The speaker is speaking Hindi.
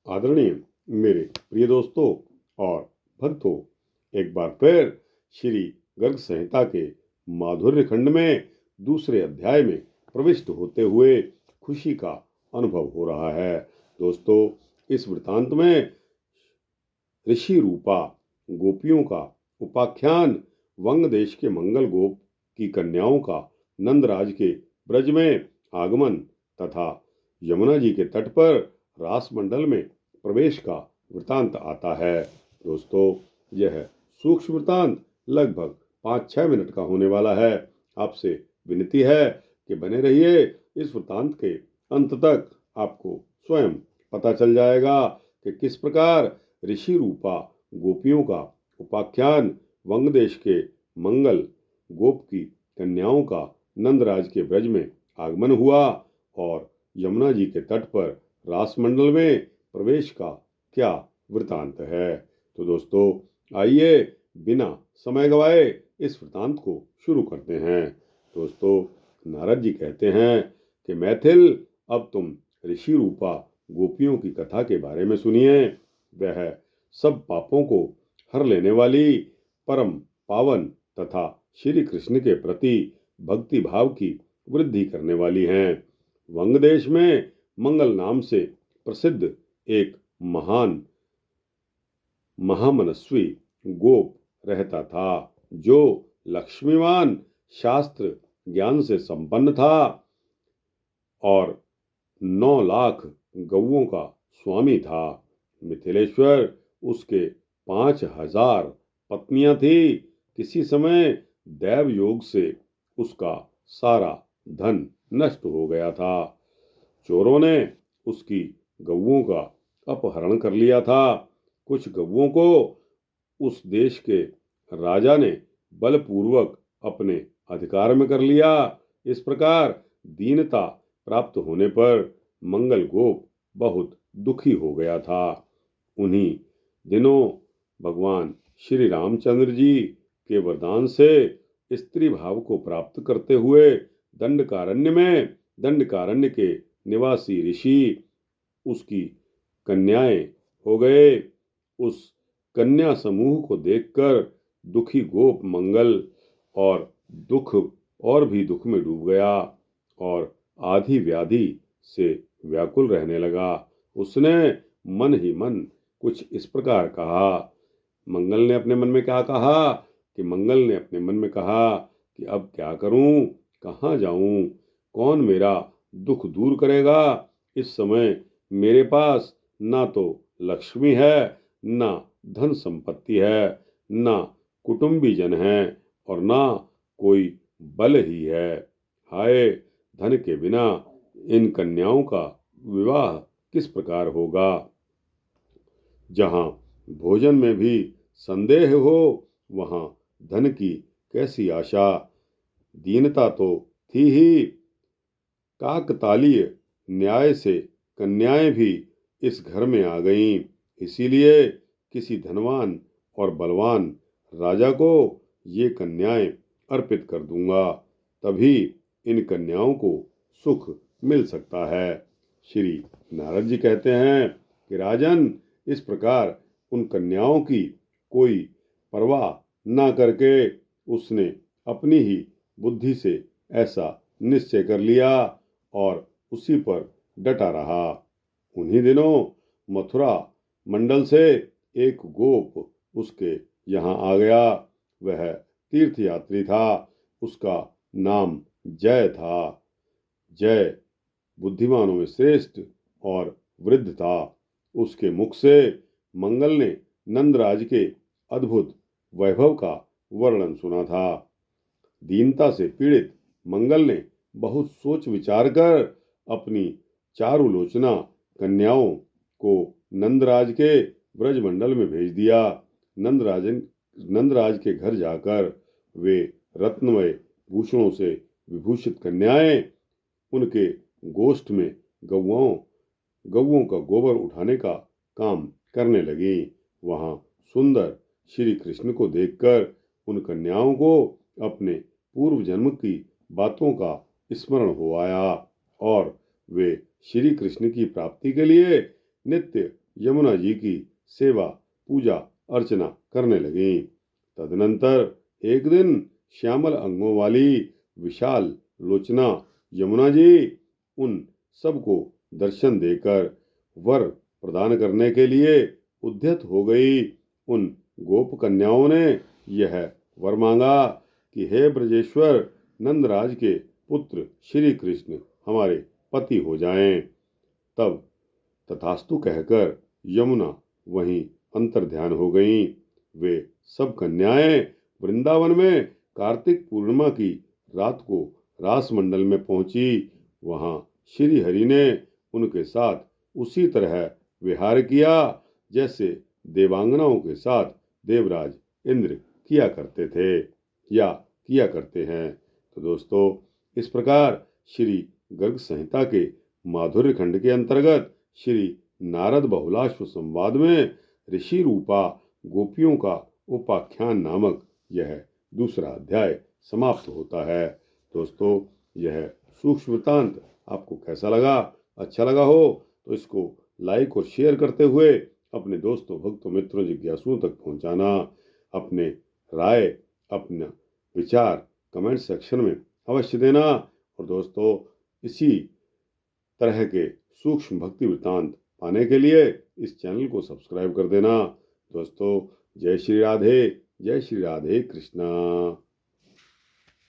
आदरणीय मेरे प्रिय दोस्तों और भक्तों, एक बार फिर श्री गर्ग संहिता के माधुर्य खंड में दूसरे अध्याय में प्रविष्ट होते हुए खुशी का अनुभव हो रहा है। दोस्तों, इस वृतांत में ऋषि रूपा गोपियों का उपाख्यान वंग देश के मंगल गोप की कन्याओं का नंदराज के ब्रज में आगमन तथा यमुना जी के तट पर रास मंडल में प्रवेश का वृतांत आता है। दोस्तों, यह सूक्ष्म वृतांत लगभग 5-6 मिनट का होने वाला है। आपसे विनती है कि बने रहिए। इस वृतांत के अंत तक आपको स्वयं पता चल जाएगा कि किस प्रकार ऋषि रूपा गोपियों का उपाख्यान वंग देश के मंगल गोप की कन्याओं का नंदराज के ब्रज में आगमन हुआ और यमुना जी के तट पर रास मंडल में प्रवेश का क्या वृतांत है। तो दोस्तों, आइए बिना समय गवाए इस वृतांत को शुरू करते हैं। दोस्तों, नारद जी कहते हैं कि मैथिल, अब तुम ऋषि रूपा गोपियों की कथा के बारे में सुनिए। वह सब पापों को हर लेने वाली, परम पावन तथा श्री कृष्ण के प्रति भक्ति भाव की वृद्धि करने वाली हैं। वंग देश में मंगल नाम से प्रसिद्ध एक महान महामनस्वी गोप रहता था, जो लक्ष्मीवान शास्त्र ज्ञान से संपन्न था और 9 लाख गौओं का स्वामी था। मिथिलेश्वर उसके 5,000 पत्नियां थी। किसी समय दैव योग से उसका सारा धन नष्ट हो गया था। चोरों ने उसकी गौओं का अपहरण कर लिया था। कुछ गौओं को उस देश के राजा ने बलपूर्वक अपने अधिकार में कर लिया। इस प्रकार दीनता प्राप्त होने पर मंगल गोप बहुत दुखी हो गया था। उन्हीं दिनों भगवान श्री रामचंद्र जी के वरदान से स्त्री भाव को प्राप्त करते हुए दंडकारण्य के निवासी ऋषि उसकी कन्याएं हो गए। उस कन्या समूह को देखकर दुखी गोप मंगल और भी दुख में डूब गया और आधी व्याधि से व्याकुल रहने लगा। उसने मन ही मन कुछ इस प्रकार कहा। मंगल ने अपने मन में कहा कि अब क्या करूं, कहाँ जाऊं, कौन मेरा दुख दूर करेगा। इस समय मेरे पास ना तो लक्ष्मी है, ना धन संपत्ति है, ना कुटुंबी जन है और ना कोई बल ही है। हाय, धन के बिना इन कन्याओं का विवाह किस प्रकार होगा। जहां भोजन में भी संदेह हो, वहां धन की कैसी आशा। दीनता तो थी ही, काकतालीय न्याय से कन्याएं भी इस घर में आ गईं। इसीलिए किसी धनवान और बलवान राजा को ये कन्याएं अर्पित कर दूंगा, तभी इन कन्याओं को सुख मिल सकता है। श्री नारद जी कहते हैं कि राजन, इस प्रकार उन कन्याओं की कोई परवाह ना करके उसने अपनी ही बुद्धि से ऐसा निश्चय कर लिया और उसी पर डटा रहा। उन्हीं दिनों मथुरा मंडल से एक गोप उसके यहाँ आ गया। वह तीर्थ यात्री था। उसका नाम जय था। जय बुद्धिमानों में श्रेष्ठ और वृद्ध था। उसके मुख से मंगल ने नंदराज के अद्भुत वैभव का वर्णन सुना था। दीनता से पीड़ित मंगल ने बहुत सोच विचार कर अपनी चारुलोचना कन्याओं को नंदराज के ब्रजमंडल में भेज दिया। नंदराज के घर जाकर वे रत्नमय भूषणों से विभूषित कन्याएं उनके गोष्ठ में गौओं का गोबर उठाने का काम करने लगी। वहां सुंदर श्री कृष्ण को देखकर उन कन्याओं को अपने पूर्व जन्म की बातों का स्मरण हो आया और वे श्री कृष्ण की प्राप्ति के लिए नित्य यमुना जी की सेवा पूजा अर्चना करने लगीं। तदनंतर एक दिन श्यामल अंगों वाली विशाल लोचना यमुना जी उन सबको दर्शन देकर वर प्रदान करने के लिए उद्यत हो गई। उन गोप कन्याओं ने यह वर मांगा कि हे ब्रजेश्वर, नंदराज के पुत्र श्री कृष्ण हमारे पति हो जाएं। तब तथास्तु कहकर यमुना वहीं अंतर्ध्यान हो गईं। वे सब कन्याएं वृंदावन में कार्तिक पूर्णिमा की रात को रास मंडल में पहुंची। वहां श्री हरि ने उनके साथ उसी तरह विहार किया जैसे देवांगनाओं के साथ देवराज इंद्र किया करते थे या किया करते हैं। तो दोस्तों, इस प्रकार श्री गर्ग संहिता के माधुर्य खंड के अंतर्गत श्री नारद बहुलाश्व संवाद में ऋषि रूपा गोपियों का उपाख्यान नामक यह दूसरा अध्याय समाप्त होता है। दोस्तों, यह सूक्ष्म वृत्तांत आपको कैसा लगा? अच्छा लगा हो तो इसको लाइक और शेयर करते हुए अपने दोस्तों, भक्तों, मित्रों, जिज्ञासुओं तक पहुंचाना। अपने राय, अपना विचार कमेंट सेक्शन में अवश्य देना। और दोस्तों, इसी तरह के सूक्ष्म भक्ति वृत्तांत पाने के लिए इस चैनल को सब्सक्राइब कर देना। दोस्तों, जय श्री राधे कृष्णा।